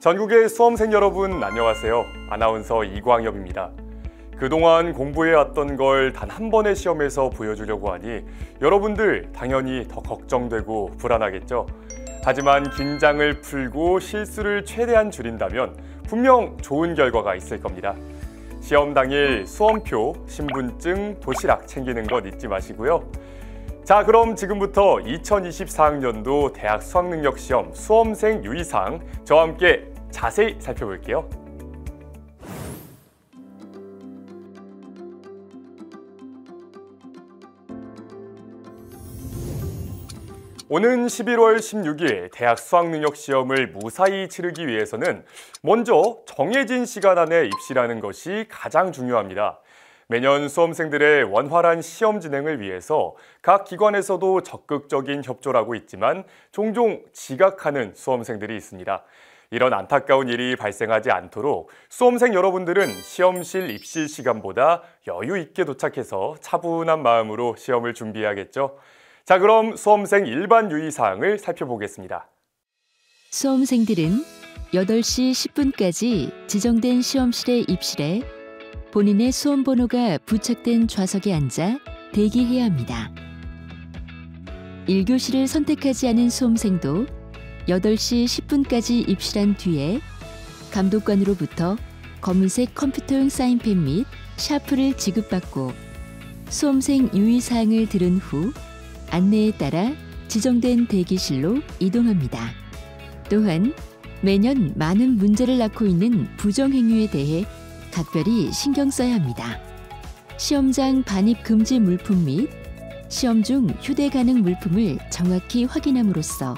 전국의 수험생 여러분 안녕하세요. 아나운서 이광엽입니다. 그동안 공부해왔던 걸 단 한 번의 시험에서 보여주려고 하니 여러분들 당연히 더 걱정되고 불안하겠죠. 하지만 긴장을 풀고 실수를 최대한 줄인다면 분명 좋은 결과가 있을 겁니다. 시험 당일 수험표, 신분증, 도시락 챙기는 것 잊지 마시고요. 자, 그럼 지금부터 2024학년도 대학 수학능력시험 수험생 유의사항 저와 함께 자세히 살펴볼게요. 오는 11월 16일 대학 수학능력시험을 무사히 치르기 위해서는 먼저 정해진 시간 안에 입시라는 것이 가장 중요합니다. 매년 수험생들의 원활한 시험 진행을 위해서 각 기관에서도 적극적인 협조를 하고 있지만 종종 지각하는 수험생들이 있습니다. 이런 안타까운 일이 발생하지 않도록 수험생 여러분들은 시험실 입실 시간보다 여유 있게 도착해서 차분한 마음으로 시험을 준비해야겠죠. 자, 그럼 수험생 일반 유의사항을 살펴보겠습니다. 수험생들은 8시 10분까지 지정된 시험실에 입실해 본인의 수험 번호가 부착된 좌석에 앉아 대기해야 합니다. 1교시를 선택하지 않은 수험생도 8시 10분까지 입실한 뒤에 감독관으로부터 검은색 컴퓨터용 사인펜 및 샤프를 지급받고 수험생 유의사항을 들은 후 안내에 따라 지정된 대기실로 이동합니다. 또한 매년 많은 문제를 낳고 있는 부정행위에 대해 각별히 신경 써야 합니다. 시험장 반입 금지 물품 및 시험 중 휴대 가능 물품을 정확히 확인함으로써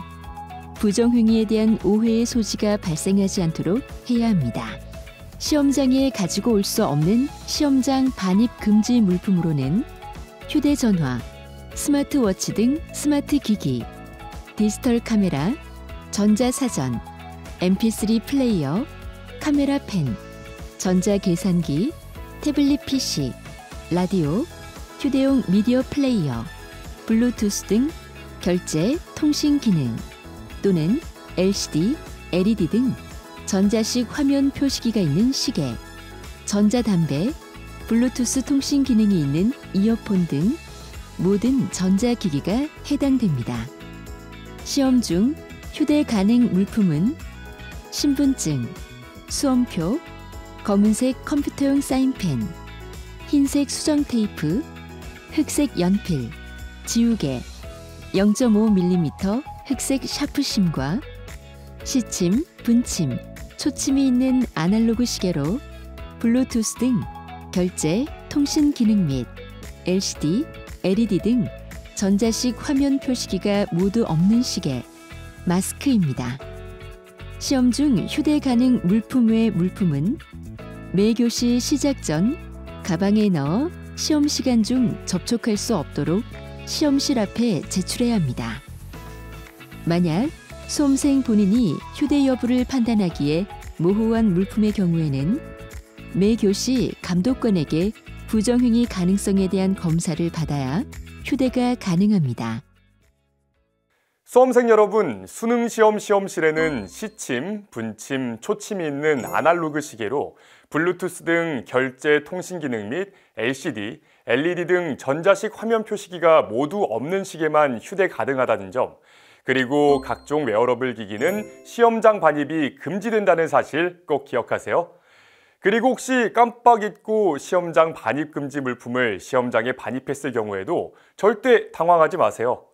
부정행위에 대한 오해의 소지가 발생하지 않도록 해야 합니다. 시험장에 가지고 올 수 없는 시험장 반입 금지 물품으로는 휴대전화, 스마트워치 등 스마트 기기, 디지털 카메라, 전자사전, mp3 플레이어, 카메라 펜, 전자계산기, 태블릿 PC, 라디오, 휴대용 미디어 플레이어, 블루투스 등 결제, 통신 기능 또는 LCD, LED 등 전자식 화면 표시기가 있는 시계, 전자담배, 블루투스 통신 기능이 있는 이어폰 등 모든 전자기기가 해당됩니다. 시험 중 휴대 가능 물품은 신분증, 수험표, 검은색 컴퓨터용 사인펜, 흰색 수정 테이프, 흑색 연필, 지우개, 0.5mm 흑색 샤프심과 시침, 분침, 초침이 있는 아날로그 시계로 블루투스 등 결제, 통신 기능 및 LCD, LED 등 전자식 화면 표시기가 모두 없는 시계, 마스크입니다. 시험 중 휴대 가능 물품 외 물품은 매 교시 시작 전 가방에 넣어 시험 시간 중 접촉할 수 없도록 시험실 앞에 제출해야 합니다. 만약 수험생 본인이 휴대 여부를 판단하기에 모호한 물품의 경우에는 매 교시 감독관에게 부정행위 가능성에 대한 검사를 받아야 휴대가 가능합니다. 수험생 여러분, 수능시험 시험실에는 시침, 분침, 초침이 있는 아날로그 시계로 블루투스 등 결제 통신 기능 및 LCD, LED 등 전자식 화면 표시기가 모두 없는 시계만 휴대 가능하다는 점, 그리고 각종 웨어러블 기기는 시험장 반입이 금지된다는 사실 꼭 기억하세요. 그리고 혹시 깜빡 잊고 시험장 반입 금지 물품을 시험장에 반입했을 경우에도 절대 당황하지 마세요.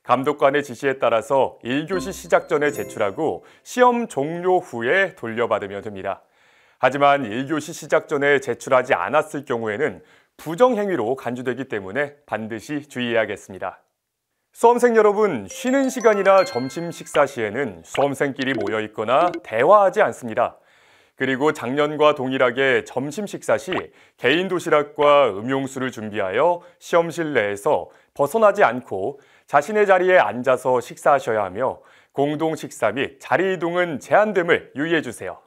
감독관의 지시에 따라서 1교시 시작 전에 제출하고 시험 종료 후에 돌려받으면 됩니다. 하지만 1교시 시작 전에 제출하지 않았을 경우에는 부정행위로 간주되기 때문에 반드시 주의해야겠습니다. 수험생 여러분, 쉬는 시간이나 점심 식사 시에는 수험생끼리 모여 있거나 대화하지 않습니다. 그리고 작년과 동일하게 점심 식사 시 개인 도시락과 음용수를 준비하여 시험실 내에서 벗어나지 않고 자신의 자리에 앉아서 식사하셔야 하며 공동 식사 및 자리 이동은 제한됨을 유의해 주세요.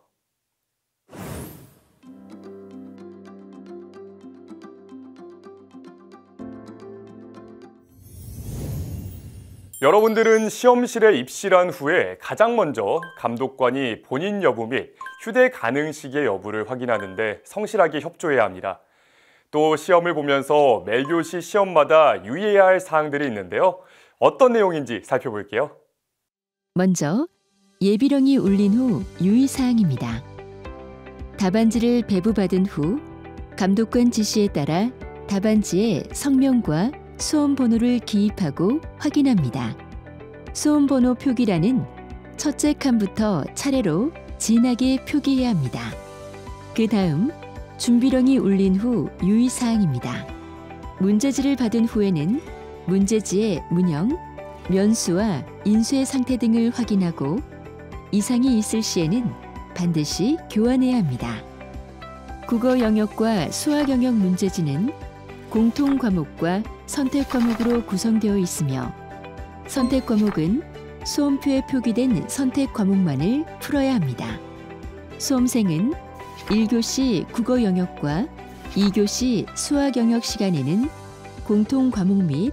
여러분들은 시험실에 입실한 후에 가장 먼저 감독관이 본인 여부 및 휴대 가능 시기의 여부를 확인하는데 성실하게 협조해야 합니다. 또 시험을 보면서 매교시 시험마다 유의해야 할 사항들이 있는데요. 어떤 내용인지 살펴볼게요. 먼저 예비령이 울린 후 유의사항입니다. 답안지를 배부받은 후 감독관 지시에 따라 답안지에 성명과 수험번호를 기입하고 확인합니다. 수험번호 표기란은 첫째 칸부터 차례로 진하게 표기해야 합니다. 그 다음 준비령이 울린 후 유의사항입니다. 문제지를 받은 후에는 문제지의 문형, 면수와 인쇄 상태 등을 확인하고 이상이 있을 시에는 반드시 교환해야 합니다. 국어 영역과 수학 영역 문제지는 공통 과목과 선택 과목으로 구성되어 있으며 선택 과목은 수험표에 표기된 선택 과목만을 풀어야 합니다. 수험생은 1교시 국어 영역과 2교시 수학 영역 시간에는 공통 과목 및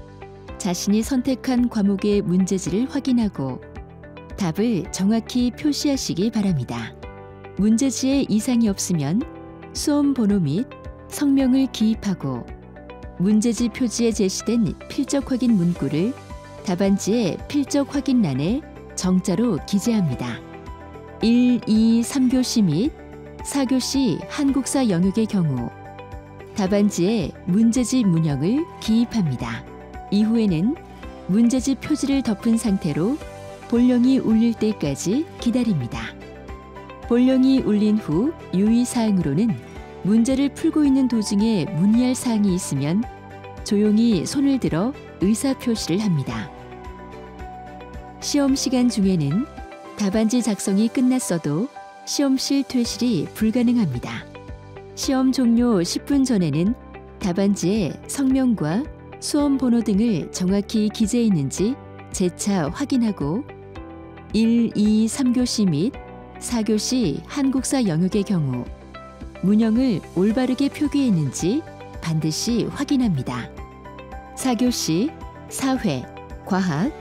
자신이 선택한 과목의 문제지를 확인하고 답을 정확히 표시하시기 바랍니다. 문제지에 이상이 없으면 수험 번호 및 성명을 기입하고 문제지 표지에 제시된 필적 확인 문구를 답안지의 필적 확인란에 정자로 기재합니다. 1, 2, 3교시 및 4교시 한국사 영역의 경우 답안지에 문제지 문형을 기입합니다. 이후에는 문제지 표지를 덮은 상태로 본령이 울릴 때까지 기다립니다. 본령이 울린 후 유의사항으로는 문제를 풀고 있는 도중에 문의할 사항이 있으면 조용히 손을 들어 의사표시를 합니다. 시험 시간 중에는 답안지 작성이 끝났어도 시험실 퇴실이 불가능합니다. 시험 종료 10분 전에는 답안지에 성명과 수험 번호 등을 정확히 기재해 있는지 재차 확인하고 1, 2, 3교시 및 4교시 한국사 영역의 경우 문형을 올바르게 표기했는지 반드시 확인합니다. 4교시 사회, 과학,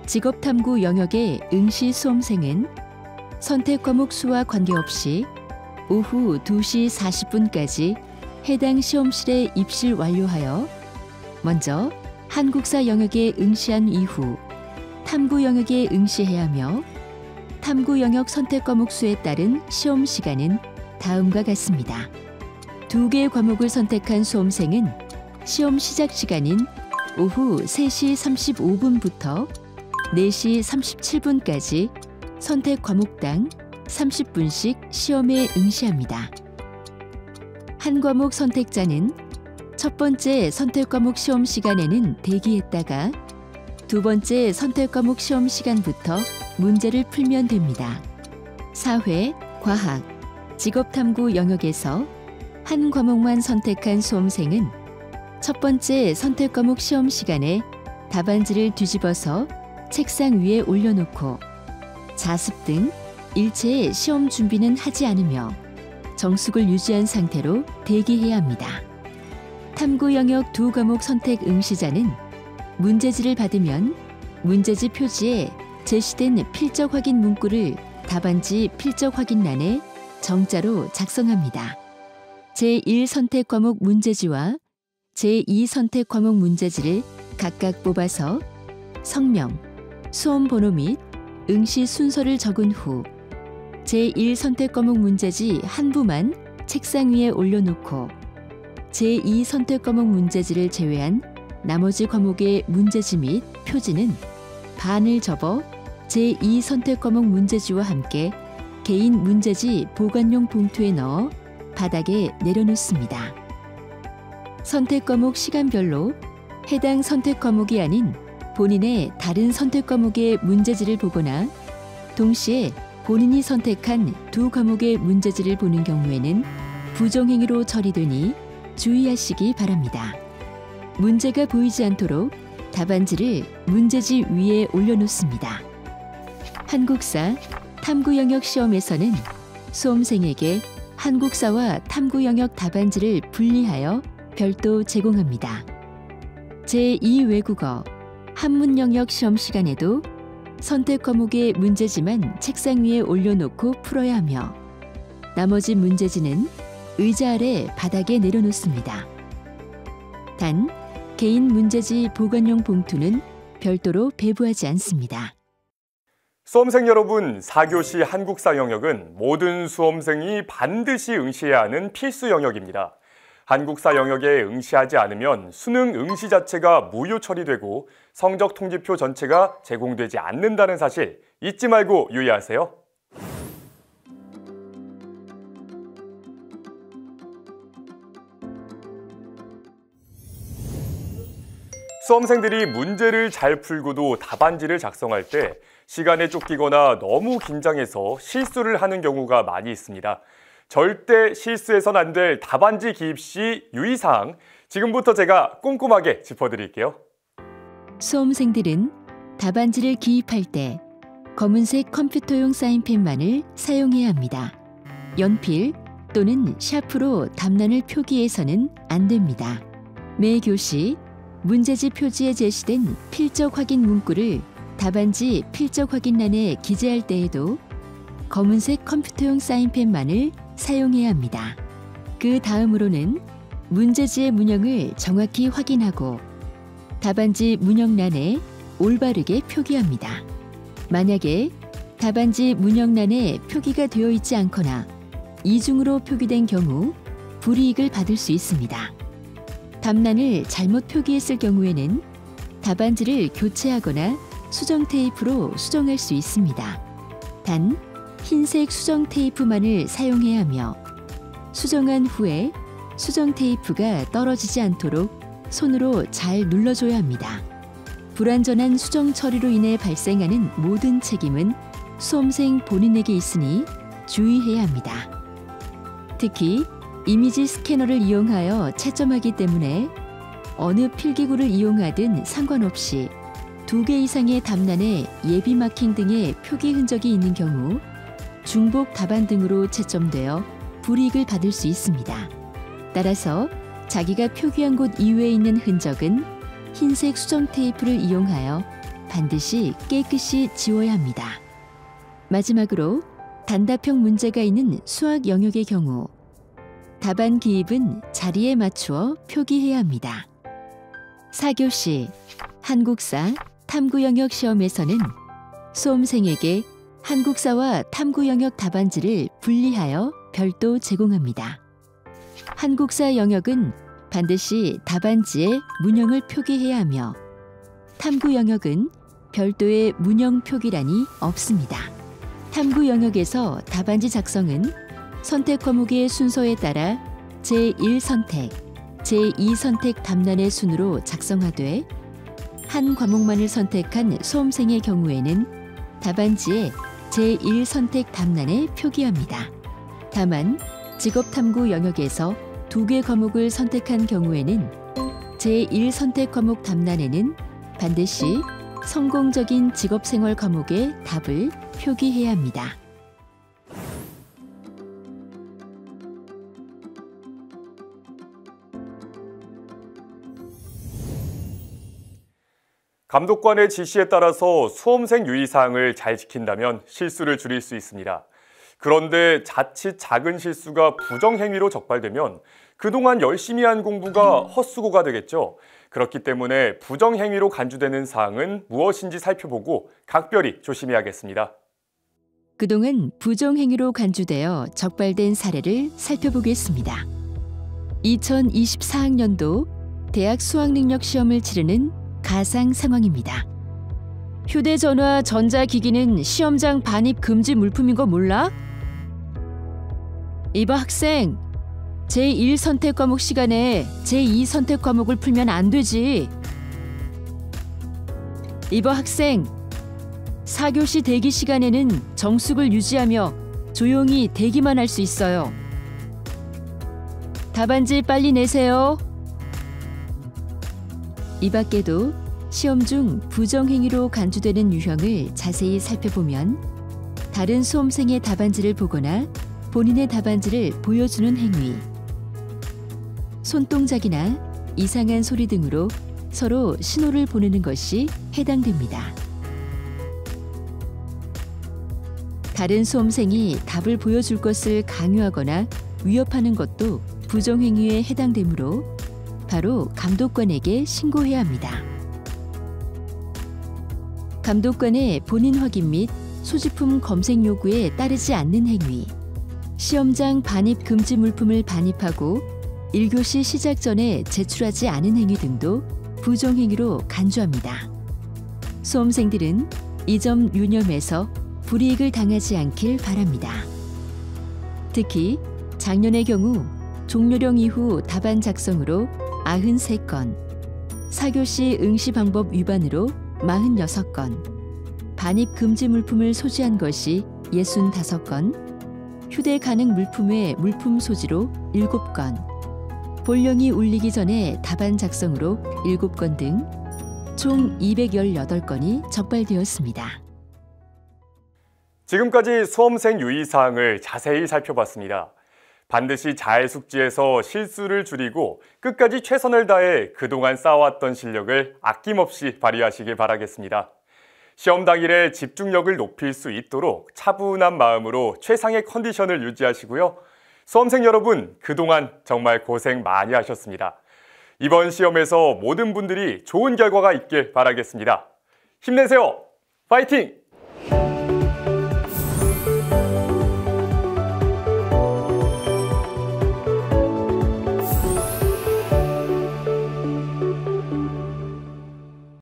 직업탐구 영역의 응시 수험생은 선택 과목 수와 관계없이 오후 2시 40분까지 해당 시험실에 입실 완료하여 먼저 한국사 영역에 응시한 이후 탐구 영역에 응시해야 하며 탐구 영역 선택 과목 수에 따른 시험 시간은 다음과 같습니다. 2개 과목을 선택한 수험생은 시험 시작 시간인 오후 3시 35분부터 4시 37분까지 선택 과목당 30분씩 시험에 응시합니다. 한 과목 선택자는 첫 번째 선택 과목 시험 시간에는 대기했다가 두 번째 선택 과목 시험 시간부터 문제를 풀면 됩니다. 사회, 과학, 직업탐구 영역에서 한 과목만 선택한 수험생은 첫 번째 선택 과목 시험 시간에 답안지를 뒤집어서 책상 위에 올려놓고 자습 등 일체의 시험 준비는 하지 않으며 정숙을 유지한 상태로 대기해야 합니다. 탐구 영역 2과목 선택 응시자는 문제지를 받으면 문제지 표지에 제시된 필적 확인 문구를 답안지 필적 확인란에 정자로 작성합니다. 제1 선택 과목 문제지와 제2 선택 과목 문제지를 각각 뽑아서 성명, 수험 번호 및 응시 순서를 적은 후 제1 선택 과목 문제지 한 부만 책상 위에 올려놓고 제2 선택 과목 문제지를 제외한 나머지 과목의 문제지 및 표지는 반을 접어 제2 선택 과목 문제지와 함께 개인 문제지 보관용 봉투에 넣어 바닥에 내려놓습니다. 선택 과목 시간별로 해당 선택 과목이 아닌 본인의 다른 선택 과목의 문제지를 보거나 동시에 본인이 선택한 2과목의 문제지를 보는 경우에는 부정행위로 처리되니 주의하시기 바랍니다. 문제가 보이지 않도록 답안지를 문제지 위에 올려놓습니다. 한국사 탐구 영역 시험에서는 수험생에게 한국사와 탐구 영역 답안지를 분리하여 별도 제공합니다. 제2 외국어 한문 영역 시험 시간에도 선택 과목의 문제지만 책상 위에 올려놓고 풀어야 하며 나머지 문제지는 의자 아래 바닥에 내려놓습니다. 단, 개인 문제지 보관용 봉투는 별도로 배부하지 않습니다. 수험생 여러분, 4교시 한국사 영역은 모든 수험생이 반드시 응시해야 하는 필수 영역입니다. 한국사 영역에 응시하지 않으면 수능 응시 자체가 무효 처리되고 성적 통지표 전체가 제공되지 않는다는 사실 잊지 말고 유의하세요. 수험생들이 문제를 잘 풀고도 답안지를 작성할 때 시간에 쫓기거나 너무 긴장해서 실수를 하는 경우가 많이 있습니다. 절대 실수해선 안 될 답안지 기입 시 유의사항, 지금부터 제가 꼼꼼하게 짚어드릴게요. 수험생들은 답안지를 기입할 때 검은색 컴퓨터용 사인펜만을 사용해야 합니다. 연필 또는 샤프로 답란을 표기해서는 안 됩니다. 매 교시 문제지 표지에 제시된 필적 확인 문구를 답안지 필적 확인란에 기재할 때에도 검은색 컴퓨터용 사인펜만을 사용해야 합니다. 그 다음으로는 문제지의 문형을 정확히 확인하고 답안지 문형란에 올바르게 표기합니다. 만약에 답안지 문형란에 표기가 되어 있지 않거나 이중으로 표기된 경우 불이익을 받을 수 있습니다. 답란을 잘못 표기했을 경우에는 답안지를 교체하거나 수정 테이프로 수정할 수 있습니다. 단, 흰색 수정 테이프만을 사용해야 하며 수정한 후에 수정 테이프가 떨어지지 않도록 손으로 잘 눌러줘야 합니다. 불완전한 수정 처리로 인해 발생하는 모든 책임은 수험생 본인에게 있으니 주의해야 합니다. 특히 이미지 스캐너를 이용하여 채점하기 때문에 어느 필기구를 이용하든 상관없이 2개 이상의 답란에 예비 마킹 등의 표기 흔적이 있는 경우 중복 답안 등으로 채점되어 불이익을 받을 수 있습니다. 따라서 자기가 표기한 곳 이외에 있는 흔적은 흰색 수정 테이프를 이용하여 반드시 깨끗이 지워야 합니다. 마지막으로 단답형 문제가 있는 수학 영역의 경우 답안 기입은 자리에 맞추어 표기해야 합니다. 4교시 한국사 탐구 영역 시험에서는 수험생에게 한국사와 탐구 영역 답안지를 분리하여 별도 제공합니다. 한국사 영역은 반드시 답안지에 문형을 표기해야 하며 탐구 영역은 별도의 문형 표기란이 없습니다. 탐구 영역에서 답안지 작성은 선택 과목의 순서에 따라 제1선택, 제2선택 답란의 순으로 작성하되 한 과목만을 선택한 수험생의 경우에는 답안지에 제1선택 답란에 표기합니다. 다만 직업탐구 영역에서 2개 과목을 선택한 경우에는 제1선택 과목 답란에는 반드시 성공적인 직업생활 과목의 답을 표기해야 합니다. 감독관의 지시에 따라서 수험생 유의사항을 잘 지킨다면 실수를 줄일 수 있습니다. 그런데 자칫 작은 실수가 부정행위로 적발되면 그동안 열심히 한 공부가 헛수고가 되겠죠. 그렇기 때문에 부정행위로 간주되는 사항은 무엇인지 살펴보고 각별히 조심해야겠습니다. 그동안 부정행위로 간주되어 적발된 사례를 살펴보겠습니다. 2024학년도 대학 수학능력 시험을 치르는 가상 상황입니다. 휴대전화, 전자기기는 시험장 반입 금지 물품인 거 몰라? 이봐 학생, 제1선택 과목 시간에 제2선택 과목을 풀면 안 되지. 이봐 학생, 4교시 대기 시간에는 정숙을 유지하며 조용히 대기만 할 수 있어요. 답안지 빨리 내세요. 이 밖에도 시험 중 부정행위로 간주되는 유형을 자세히 살펴보면 다른 수험생의 답안지를 보거나 본인의 답안지를 보여주는 행위, 손동작이나 이상한 소리 등으로 서로 신호를 보내는 것이 해당됩니다. 다른 수험생이 답을 보여줄 것을 강요하거나 위협하는 것도 부정행위에 해당되므로 바로 감독관에게 신고해야 합니다. 감독관의 본인 확인 및 소지품 검색 요구에 따르지 않는 행위, 시험장 반입 금지 물품을 반입하고 1교시 시작 전에 제출하지 않은 행위 등도 부정행위로 간주합니다. 수험생들은 이 점 유념해서 불이익을 당하지 않길 바랍니다. 특히 작년의 경우 종료령 이후 답안 작성으로 93건, 4교시 응시 방법 위반으로 46건, 반입 금지 물품을 소지한 것이 65건, 휴대 가능 물품의 물품 소지로 7건, 볼령이 울리기 전에 답안 작성으로 7건 등 총 218건이 적발되었습니다. 지금까지 수험생 유의사항을 자세히 살펴봤습니다. 반드시 잘 숙지해서 실수를 줄이고 끝까지 최선을 다해 그동안 쌓아왔던 실력을 아낌없이 발휘하시길 바라겠습니다. 시험 당일에 집중력을 높일 수 있도록 차분한 마음으로 최상의 컨디션을 유지하시고요. 수험생 여러분, 그동안 정말 고생 많이 하셨습니다. 이번 시험에서 모든 분들이 좋은 결과가 있길 바라겠습니다. 힘내세요! 파이팅!